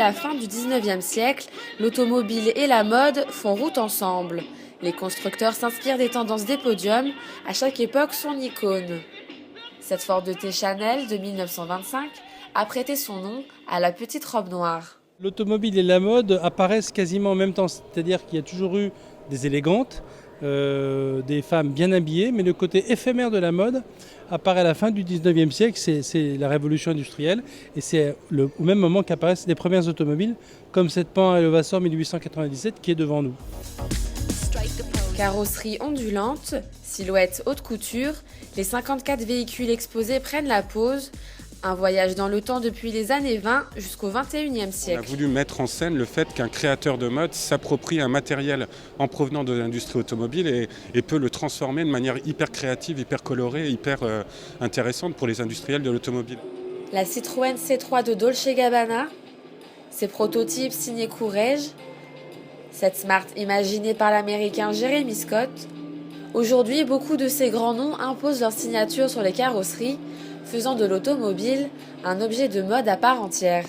la fin du 19e siècle, l'automobile et la mode font route ensemble. Les constructeurs s'inspirent des tendances des podiums, à chaque époque son icône. Cette Ford T Chanel de 1925 a prêté son nom à la petite robe noire. L'automobile et la mode apparaissent quasiment en même temps, c'est-à-dire qu'il y a toujours eu des élégantes, des femmes bien habillées, mais le côté éphémère de la mode apparaît à la fin du 19e siècle, c'est la révolution industrielle, et c'est au même moment qu'apparaissent les premières automobiles, comme cette Pan à Levasseur 1897 qui est devant nous. Carrosserie ondulante, silhouette haute couture, les 54 véhicules exposés prennent la pose. Un voyage dans le temps depuis les années 20 jusqu'au 21e siècle. On a voulu mettre en scène le fait qu'un créateur de mode s'approprie un matériel en provenant de l'industrie automobile et peut le transformer de manière hyper créative, hyper colorée, hyper intéressante pour les industriels de l'automobile. La Citroën C3 de Dolce Gabbana, ses prototypes signés Courrèges, cette Smart imaginée par l'américain Jeremy Scott. Aujourd'hui, beaucoup de ces grands noms imposent leur signature sur les carrosseries, faisant de l'automobile un objet de mode à part entière.